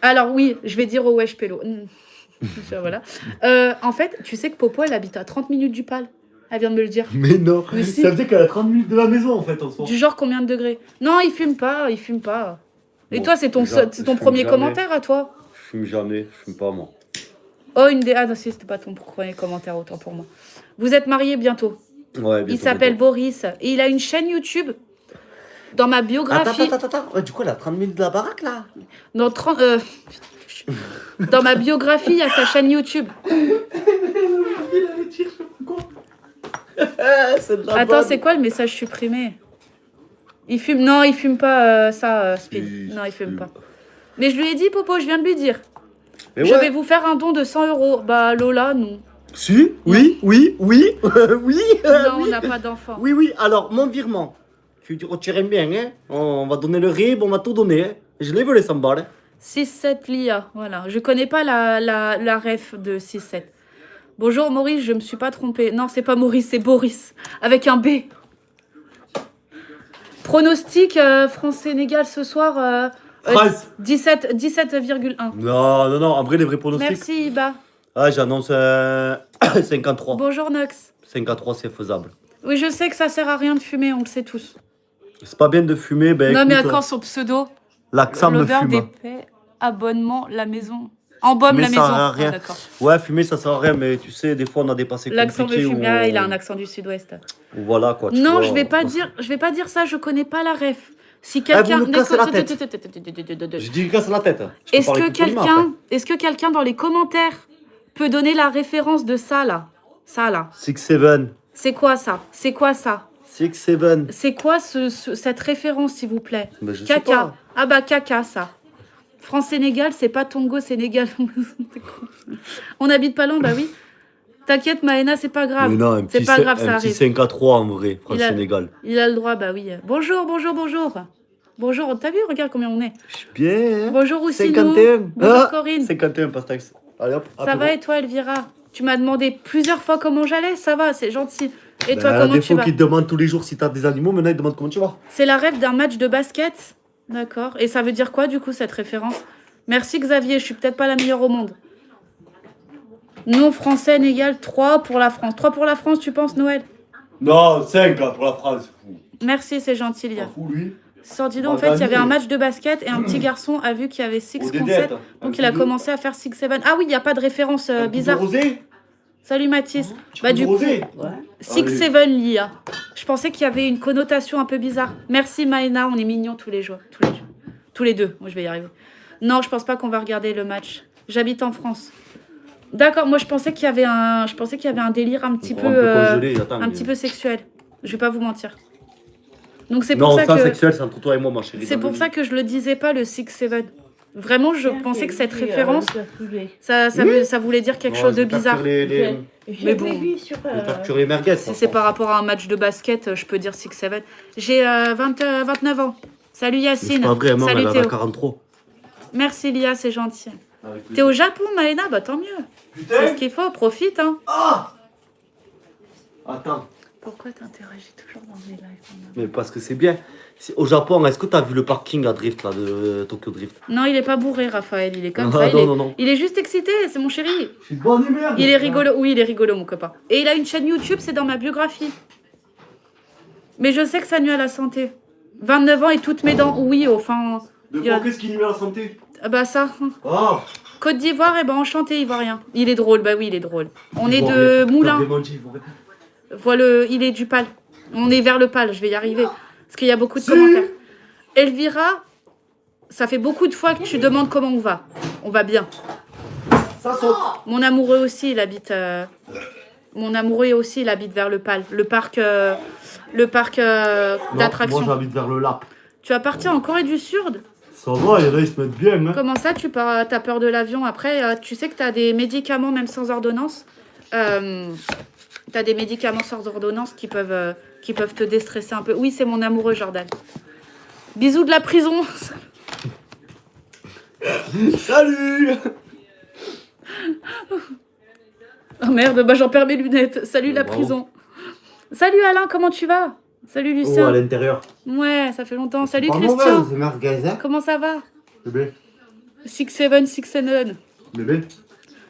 Speaker 1: Alors oui, je vais dire au Wesh Pélo. Ça, voilà. En fait, tu sais que Popo, elle habite à 30 minutes du Pal. Elle vient de me le dire.
Speaker 7: Mais non,
Speaker 1: Mais si.
Speaker 7: ça veut dire qu'elle a 30 minutes de la maison en fait en soi.
Speaker 1: Du genre combien de degrés? Non, il fume pas, il fume pas. Et
Speaker 7: Bon,
Speaker 1: toi, c'est ton,
Speaker 7: déjà,
Speaker 1: c'est ton
Speaker 7: je fume
Speaker 1: premier
Speaker 7: jamais.
Speaker 1: commentaire à toi?
Speaker 7: Je fume jamais, je fume pas moi.
Speaker 1: Oh, une des... Ah non, si, c'était pas ton premier commentaire, autant pour moi. Vous êtes mariés bientôt.
Speaker 7: Ouais,
Speaker 1: Il
Speaker 7: bientôt,
Speaker 1: s'appelle
Speaker 7: bientôt.
Speaker 1: Boris. Et il a une chaîne YouTube. Dans ma biographie...
Speaker 7: Attends. Ouais, du coup, elle a 30 minutes de la baraque là.
Speaker 1: Dans, 30, dans ma biographie, il y a sa chaîne YouTube.
Speaker 7: C'est de la
Speaker 1: Attends,
Speaker 7: bonne.
Speaker 1: c'est quoi le message supprimé? Il fume... Non, il fume pas ça, Speed.
Speaker 7: Si,
Speaker 1: Non, il fume
Speaker 7: si.
Speaker 1: pas. Mais je lui ai dit, Popo, je viens de lui dire.
Speaker 7: Mais
Speaker 1: Je
Speaker 7: ouais.
Speaker 1: vais vous faire un don de 100 €. Bah, Lola, non.
Speaker 7: Si, oui. Oui,
Speaker 1: Non,
Speaker 7: oui.
Speaker 1: on n'a pas d'enfant.
Speaker 7: Oui, alors mon virement. Tu retiens bien, hein. On va donner le RIB, on va tout donner. Hein. Je l'ai volé 100 balles. Hein.
Speaker 1: 6-7 Lia, voilà. Je connais pas la ref de 6-7. Bonjour Maurice, je me suis pas trompée. Non, c'est pas Maurice, c'est Boris. Avec un B. Pronostic France-Sénégal ce soir.
Speaker 7: France.
Speaker 1: 17,1.
Speaker 7: Non, en vrai, les vrais pronostics.
Speaker 1: Merci Iba.
Speaker 7: Ah, j'annonce 53.
Speaker 1: Bonjour Nox.
Speaker 7: 53, c'est faisable.
Speaker 1: Oui, je sais que ça sert à rien de fumer, on le sait tous.
Speaker 7: C'est pas bien de fumer, ben
Speaker 1: Non, mais
Speaker 7: écoute,
Speaker 1: quand son pseudo,
Speaker 7: l'accent me
Speaker 1: l'odeur
Speaker 7: fume.
Speaker 1: des paix, abonnement, la maison. Embaume
Speaker 7: Mais
Speaker 1: la
Speaker 7: ça
Speaker 1: maison.
Speaker 7: sert à
Speaker 1: Ah,
Speaker 7: rien.
Speaker 1: d'accord.
Speaker 7: Ouais, fumer, ça sert à rien, mais tu sais, des fois, on a des passés
Speaker 1: L'accent me
Speaker 7: compliqués.
Speaker 1: fume.
Speaker 7: où
Speaker 1: Ah,
Speaker 7: on-
Speaker 1: il a un accent du sud-ouest.
Speaker 7: où Voilà, quoi. tu
Speaker 1: Non,
Speaker 7: vois,
Speaker 1: je vais pas dire ça, je connais pas la ref. Si quelqu'un
Speaker 7: vous me cassez la tête.
Speaker 1: Est-ce
Speaker 7: Je dis casse la tête. Je peux parler plus poliment,
Speaker 1: que quelqu'un dans les commentaires peut donner la référence de ça là? Ça là.
Speaker 7: après. 6-7.
Speaker 1: C'est quoi ça? C'est quoi ça?
Speaker 7: 6-7.
Speaker 1: C'est quoi cette référence s'il vous plaît?
Speaker 7: Ben, je sais
Speaker 1: Caca.
Speaker 7: pas.
Speaker 1: Ah bah caca ça. France-Sénégal, c'est pas Tongo, Sénégal. T'es con. On habite pas loin, bah oui. T'inquiète Maëna, c'est pas grave.
Speaker 7: Mais non, un
Speaker 1: C'est
Speaker 7: petit,
Speaker 1: pas grave,
Speaker 7: un
Speaker 1: ça
Speaker 7: petit
Speaker 1: arrive.
Speaker 7: 5 à 3 en vrai,
Speaker 1: Il a-
Speaker 7: France-Sénégal.
Speaker 1: Il a le droit, bah oui. Bonjour. Bonjour, t'as vu, regarde combien on est.
Speaker 7: Je suis bien. Hein.
Speaker 1: Bonjour Oussinou.
Speaker 7: 51.
Speaker 1: Bonjour Corinne.
Speaker 7: 51 pastax. Allez hop.
Speaker 1: Ça va et toi Elvira? Tu m'as demandé plusieurs fois comment j'allais, ça va, c'est gentil. Et toi,
Speaker 7: Bah,
Speaker 1: comment
Speaker 7: des
Speaker 1: tu
Speaker 7: fois
Speaker 1: vas?
Speaker 7: qu'ils te demandent tous les jours si t'as des animaux, maintenant ils te demandent comment tu vas.
Speaker 1: C'est la rêve d'un match de basket. D'accord. Et ça veut dire quoi du coup cette référence? Merci Xavier, je suis peut-être pas la meilleure au monde. Non français égale 3 pour la France. 3 pour la France, tu penses Noël?
Speaker 7: Non, 5 pour la France.
Speaker 1: Merci, c'est gentil Lia.
Speaker 7: Fou lui.
Speaker 1: Sordino, en fait, il y avait un match de basket et un petit garçon a vu qu'il y avait 6 contre 7. Donc il a commencé à faire 6-7. Ah oui, il n'y a pas de référence bizarre.
Speaker 7: Rosé.
Speaker 1: Salut Mathis. Bah du coup,
Speaker 7: Rosé.
Speaker 1: 6-7 Lia. Je pensais qu'il y avait une connotation un peu bizarre. Merci Maëna, on est mignons tous les jours. Tous les deux. Moi, je vais y arriver. Non, je pense pas qu'on va regarder le match. J'habite en France. D'accord, moi je pensais qu'il y avait un délire un petit peu, un petit peu sexuel. Je vais pas vous mentir. Donc c'est pour
Speaker 7: Non,
Speaker 1: ça
Speaker 7: ça
Speaker 1: que
Speaker 7: sexuel, c'est entre toi et moi, ma chérie.
Speaker 1: c'est pour ça que je le disais pas le 6-7. Vraiment, je pensais que cette référence, ça voulait dire quelque chose de bizarre.
Speaker 7: Les
Speaker 1: Mais bon.
Speaker 7: les merguez.
Speaker 1: Si c'est par rapport à un match de basket, je peux dire 6-7. J'ai 29 ans. Salut
Speaker 7: C'est
Speaker 1: Yacine.
Speaker 7: pas vrai, maman,
Speaker 1: Salut
Speaker 7: elle a
Speaker 1: Théo.
Speaker 7: 43.
Speaker 1: Merci Lia, c'est gentil. T'es au Japon, Maëna? Bah tant mieux. C'est ce qu'il faut, profite. Hein.
Speaker 7: Attends,
Speaker 1: Pourquoi t'interagis toujours dans mes lives?
Speaker 7: mais parce que c'est bien. Au Japon, est-ce que t'as vu le parking à Drift, là, de Tokyo Drift?
Speaker 1: Non, il est pas bourré, Raphaël. Il est comme
Speaker 7: Ah,
Speaker 1: ça.
Speaker 7: non.
Speaker 1: Il est juste excité, c'est mon chéri.
Speaker 7: Je suis de bonne humeur.
Speaker 1: Il est rigolo. Oui, il est rigolo, mon copain. Et il a une chaîne YouTube, c'est dans ma biographie. Mais je sais que ça nuit à la santé. 29 ans et toutes mes dents. Oui, enfin.
Speaker 7: De
Speaker 1: il a-
Speaker 7: quoi, qu'est-ce qui nuit à la santé?
Speaker 1: Ah bah ça.
Speaker 7: Ah,
Speaker 1: Côte d'Ivoire, eh ben enchanté Ivoirien. Il est drôle, bah oui, il est drôle. On est
Speaker 7: Ivoirien.
Speaker 1: de Moulins.
Speaker 7: T'as démenti, Ivoirien.
Speaker 1: Voilà, il est du Pal. On est vers le Pal, je vais y arriver. Parce qu'il y a beaucoup de commentaires. Elvira, ça fait beaucoup de fois que tu demandes comment on va. On va bien.
Speaker 7: Ça saute.
Speaker 1: Mon amoureux aussi, il habite. Mon amoureux aussi, il habite vers le Pal. Le parc
Speaker 7: Moi,
Speaker 1: d'attractions.
Speaker 7: j'habite vers le Lap.
Speaker 1: Tu vas partir en Corée du Sud?
Speaker 7: Ça va, il y en a, ils se mettent bien, hein.
Speaker 1: Comment ça, t'as peur de l'avion? Après, tu sais que t'as des médicaments, même sans ordonnance. T'as des médicaments sans ordonnance qui peuvent te déstresser un peu. Oui, c'est mon amoureux, Jordan. Bisous de la prison.
Speaker 7: Salut.
Speaker 1: Oh merde, bah j'en perds mes lunettes. Salut la
Speaker 7: Bravo.
Speaker 1: prison. Salut Alain, comment tu vas? Salut
Speaker 7: Oh, à
Speaker 1: Lucien.
Speaker 7: l'intérieur.
Speaker 1: Ouais, ça fait longtemps. Salut
Speaker 7: Pas
Speaker 1: Christian.
Speaker 7: mauvaise, merguez, hein.
Speaker 1: Comment ça va?
Speaker 7: C'est bien.
Speaker 1: 6767.
Speaker 7: Bébé.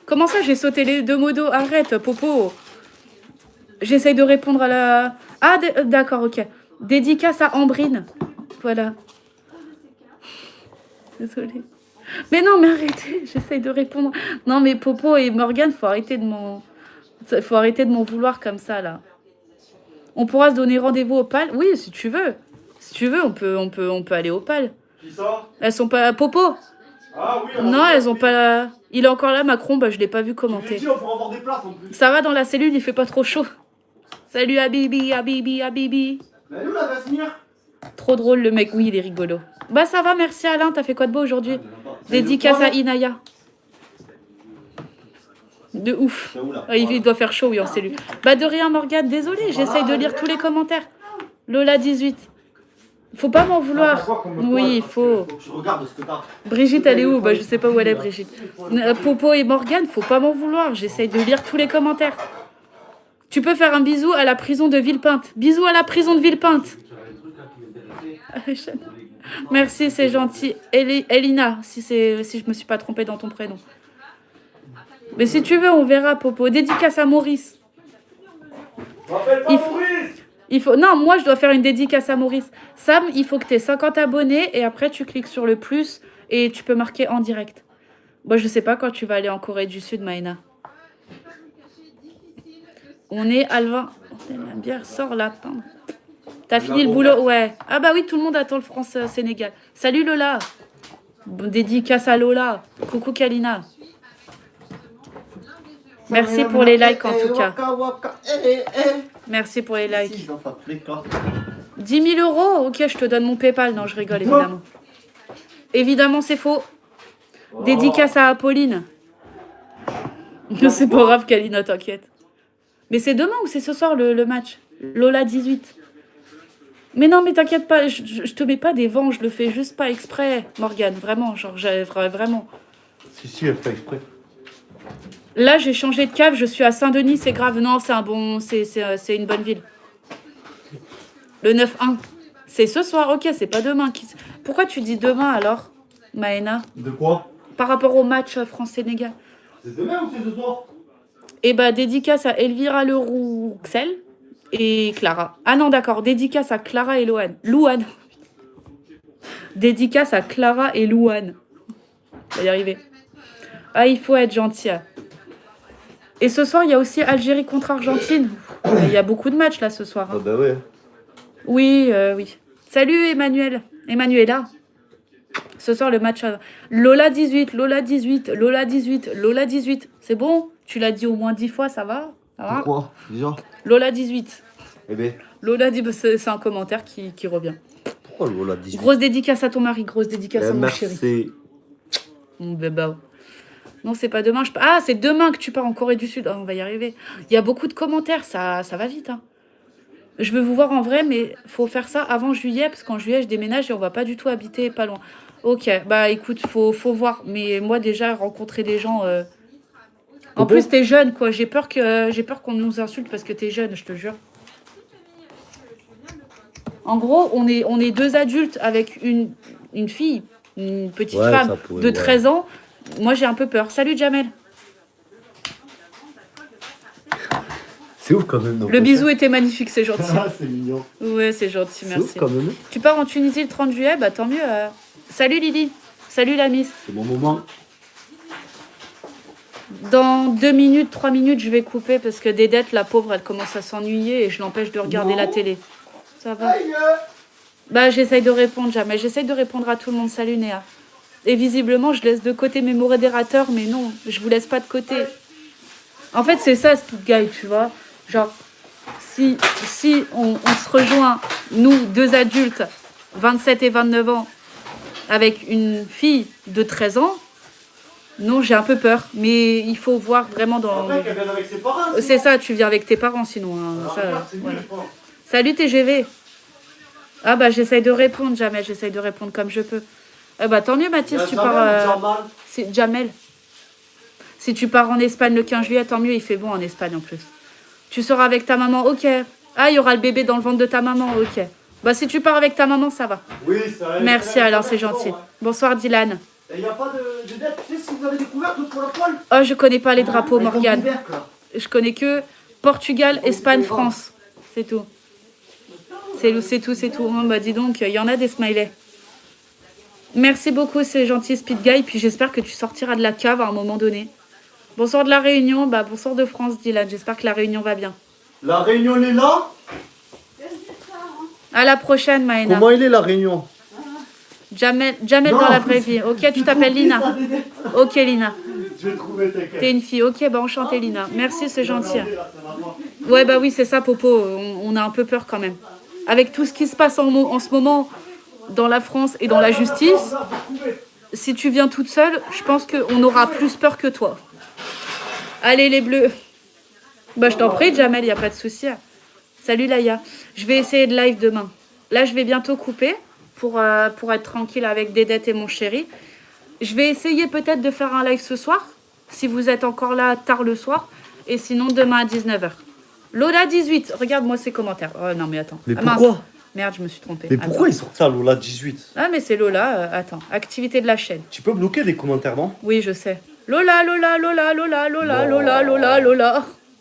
Speaker 1: Comment ça, j'ai sauté les deux mots d'eau? Arrête, Popo. J'essaye de répondre à la... Ah, d'accord, ok. Dédicace à Ambrine. Voilà. Désolée. Mais non, mais arrêtez, j'essaye de répondre. Non, mais Popo et Morgane, faut arrêter de m'en vouloir comme ça, là. On pourra se donner rendez-vous au PAL? Oui, si tu veux. Si tu veux, on peut aller au PAL.
Speaker 6: Qui ça?
Speaker 1: Elles sont pas... Popo?
Speaker 6: Ah oui,
Speaker 1: Non, elles ont pas... Il est encore là, Macron, bah je l'ai pas vu
Speaker 6: J'ai
Speaker 1: commenter.
Speaker 6: dit, on pourra avoir des places en plus.
Speaker 1: Ça va dans la cellule, il fait pas trop chaud. Salut Habibi, Habibi, Habibi.
Speaker 6: Mais nous, la Vesmir?
Speaker 1: Trop drôle le mec, oui, il est rigolo. Bah ça va, merci Alain, t'as fait quoi de beau aujourd'hui? Dédicace à Inaya. De ouf.
Speaker 6: C'est où là?
Speaker 1: Ah, il doit faire chaud, oui, en cellule. Bah de rien, Morgane, désolé, j'essaye de lire tous les commentaires. Lola 18. Faut pas m'en vouloir. Oui, il faut.
Speaker 6: Faut que je regarde ce que t'as.
Speaker 1: Brigitte, elle est où? Bah je sais pas où elle est, Brigitte. Popo et Morgane, faut pas m'en vouloir, j'essaye de lire tous les commentaires. Tu peux faire un bisou à la prison de Villepinte. Bisous à la prison de Villepinte. Merci, c'est gentil. Elina, si je me suis pas trompée dans ton prénom. Mais si tu veux, on verra, Popo. Dédicace à Maurice.
Speaker 6: Rappelle pas Maurice!
Speaker 1: Non, moi, je dois faire une dédicace à Maurice. Sam, il faut que tu aies 50 abonnés et après, tu cliques sur le plus et tu peux marquer en direct. Moi, je sais pas quand tu vas aller en Corée du Sud, Maïna. On est Alvin. La bière sort lapin. T'as fini le boulot? Ouais. Ah bah oui, tout le monde attend le France-Sénégal. Salut Lola. Dédicace à Lola. Coucou Kalina. Merci pour les likes en tout cas. Merci pour les likes. 10 000 euros? Ok, je te donne mon PayPal. Non, je rigole évidemment. Évidemment, c'est faux. Dédicace à Apolline. C'est pas grave, Kalina, t'inquiète. Mais c'est demain ou c'est ce soir le match? Lola 18. Mais non, mais t'inquiète pas, je te mets pas des vents, je le fais juste pas exprès, Morgane. Vraiment, genre, vraiment.
Speaker 7: Si, elle fait exprès.
Speaker 1: Là, j'ai changé de cave, je suis à Saint-Denis, c'est grave. Non, c'est une bonne ville. Le 9-1. C'est ce soir, ok, c'est pas demain. Pourquoi tu dis demain alors, Maëna?
Speaker 6: De quoi?
Speaker 1: Par rapport au match France-Sénégal.
Speaker 6: C'est demain ou c'est ce soir?
Speaker 1: Et bah, dédicace à Elvira Lerouxel et Clara. Ah non, d'accord, dédicace à Clara et Louane. Louane. Dédicace à Clara et Louane. On va y arriver. Ah, il faut être gentil. Et ce soir, il y a aussi Algérie contre Argentine. Il y a beaucoup de matchs là ce soir. Hein.
Speaker 7: Ah bah ouais.
Speaker 1: Oui, oui. Salut Emmanuel. Emmanuela. Ce soir, le match. Lola 18, Lola 18, Lola 18, Lola 18. C'est bon? Tu l'as dit au moins 10 fois, ça va? Ça va?
Speaker 7: Pourquoi déjà?
Speaker 1: Lola 18.
Speaker 7: Eh ben,
Speaker 1: Lola dit, c'est un commentaire qui revient.
Speaker 7: pourquoi Lola 18?
Speaker 1: Grosse dédicace à ton mari, grosse dédicace à mon chéri.
Speaker 7: Merci.
Speaker 1: Mon bébé. Non, c'est pas demain. Ah, c'est demain que tu pars en Corée du Sud. Ah, on va y arriver. Il y a beaucoup de commentaires, ça va vite. Hein. Je veux vous voir en vrai, mais faut faire ça avant juillet, parce qu'en juillet, je déménage et on va pas du tout habiter pas loin. Ok, bah écoute, faut voir. Mais moi, déjà, rencontrer des gens... En plus, t'es jeune, quoi. J'ai peur qu'on nous insulte parce que t'es jeune, je te jure. En gros, on est deux adultes avec une fille, une petite femme de 13 ans. Moi, j'ai un peu peur. Salut, Jamel.
Speaker 7: C'est ouf quand même.
Speaker 1: Le bisou était magnifique, c'est gentil.
Speaker 6: Ah, c'est mignon.
Speaker 1: Ouais, c'est gentil,
Speaker 7: C'est
Speaker 1: merci.
Speaker 7: ouf quand même.
Speaker 1: Tu pars en Tunisie le 30 juillet, bah tant mieux. Salut Lily. Salut la Miss.
Speaker 7: C'est mon moment.
Speaker 1: Dans 2 minutes, 3 minutes, je vais couper parce que Dédette, la pauvre, elle commence à s'ennuyer et je l'empêche de regarder la télé. Ça va? Bah, j'essaye de répondre jamais. J'essaye de répondre à tout le monde. Salut Néa. Et visiblement, je laisse de côté mes modérateurs, mais non, je vous laisse pas de côté. En fait, c'est ça, Speed Guy, tu vois. Genre, si on se rejoint, nous, deux adultes, 27 et 29 ans, avec une fille de 13 ans, non, j'ai un peu peur. Mais il faut voir vraiment dans...
Speaker 6: Après, qu'elle vienne avec ses parents.
Speaker 1: C'est ça, tu viens avec tes parents sinon. Hein, ça, voilà. Salut TGV. Ah bah j'essaye de répondre, jamais, j'essaye de répondre comme je peux. Eh bah tant mieux Mathis, tu pars... C'est Jamel. Si tu pars en Espagne le 15 juillet, tant mieux, il fait bon en Espagne en plus. Tu seras avec ta maman, ok. Ah, il y aura le bébé dans le ventre de ta maman, ok. Bah si tu pars avec ta maman, ça va.
Speaker 6: Oui, ça va.
Speaker 1: Merci Alain, c'est gentil. Bonsoir Dylan.
Speaker 7: Et y a pas de dette, tu sais si vous avez découvert d'autres pour la poêle?
Speaker 1: Oh, je connais pas les drapeaux,
Speaker 7: Avec un
Speaker 1: Morgane.
Speaker 7: couvercle, là.
Speaker 1: Je connais que Portugal, Espagne, France. C'est tout. C'est tout. Oh, bah dis donc, il y en a des smileys. Merci beaucoup, c'est gentil Speed Guy. Puis j'espère que tu sortiras de la cave à un moment donné. Bonsoir de la Réunion, bah bonsoir de France, Dylan. J'espère que la Réunion va bien.
Speaker 7: La Réunion, elle est là?
Speaker 1: À la prochaine, Maëna.
Speaker 7: Comment il est la Réunion?
Speaker 1: Jamel
Speaker 7: Non,
Speaker 1: dans la vraie vie. Ok, tu t'appelles Lina. Ok, Lina.
Speaker 7: Je vais trouver tes
Speaker 1: T'es une fille. Ok, bah enchantée, Lina. Merci, c'est gentil. Ouais, bah oui, c'est ça, Popo. On a un peu peur quand même. Avec tout ce qui se passe en ce moment dans la France et dans la justice, si tu viens toute seule, je pense qu'on aura plus peur que toi. Allez, les bleus. Bah, je t'en prie, Jamel, il n'y a pas de souci. Salut, Laïa. Je vais essayer de live demain. Là, je vais bientôt couper pour être tranquille avec Dédette et mon chéri. Je vais essayer peut-être de faire un live ce soir, si vous êtes encore là tard le soir. Et sinon, demain à 19h. Lola 18, regarde-moi ses commentaires. Oh non, mais attends.
Speaker 7: Mais
Speaker 1: Ah, mince.
Speaker 7: pourquoi?
Speaker 1: Merde, je me suis trompée.
Speaker 7: Mais pourquoi
Speaker 1: Attends.
Speaker 7: ils sortent ça, Lola 18?
Speaker 1: Ah, mais c'est Lola. Attends, activité de la chaîne.
Speaker 7: Tu peux bloquer les commentaires, non?
Speaker 1: Oui, je sais. Lola.
Speaker 7: Bon.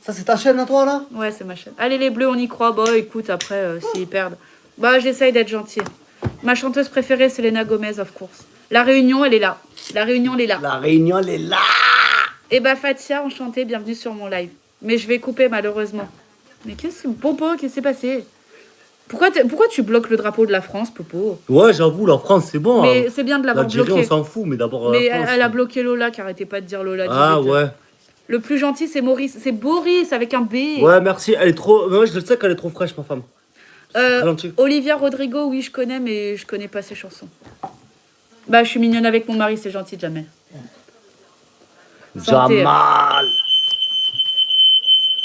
Speaker 7: Ça, c'est ta chaîne à toi, là?
Speaker 1: Ouais, c'est ma chaîne. Allez, les bleus, on y croit. Bah, écoute, après, s'ils perdent. Bah, j'essaye d'être gentille. Ma chanteuse préférée, c'est Selena Gomez, of course. La Réunion, elle est là. La Réunion, elle est là.
Speaker 7: La Réunion, elle est là!
Speaker 1: Et bah, Fatia, enchantée, bienvenue sur mon live. Mais je vais couper, malheureusement. Mais qu'est-ce que... Popo, qu'est-ce qui s'est passé? Pourquoi tu bloques le drapeau de la France, Popo?
Speaker 7: Ouais, j'avoue, la France, c'est bon.
Speaker 1: Mais
Speaker 7: hein.
Speaker 1: c'est bien de l'avoir
Speaker 7: L'Algérie,
Speaker 1: bloqué.
Speaker 7: on s'en fout, mais d'abord.
Speaker 1: Mais
Speaker 7: la France,
Speaker 1: elle a bloqué Lola, qui arrêtait pas de dire Lola 18.
Speaker 7: Ah, ouais.
Speaker 1: Le plus gentil, c'est Maurice. C'est Boris, avec un B.
Speaker 7: Ouais, merci. Elle est trop. Moi, je le sais qu'elle est trop fraîche, ma femme. C'est très gentil.
Speaker 1: Olivia Rodrigo, oui, je connais, mais je connais pas ses chansons. Bah, je suis mignonne avec mon mari, c'est gentil, Jamel. Santé.
Speaker 7: Jamal!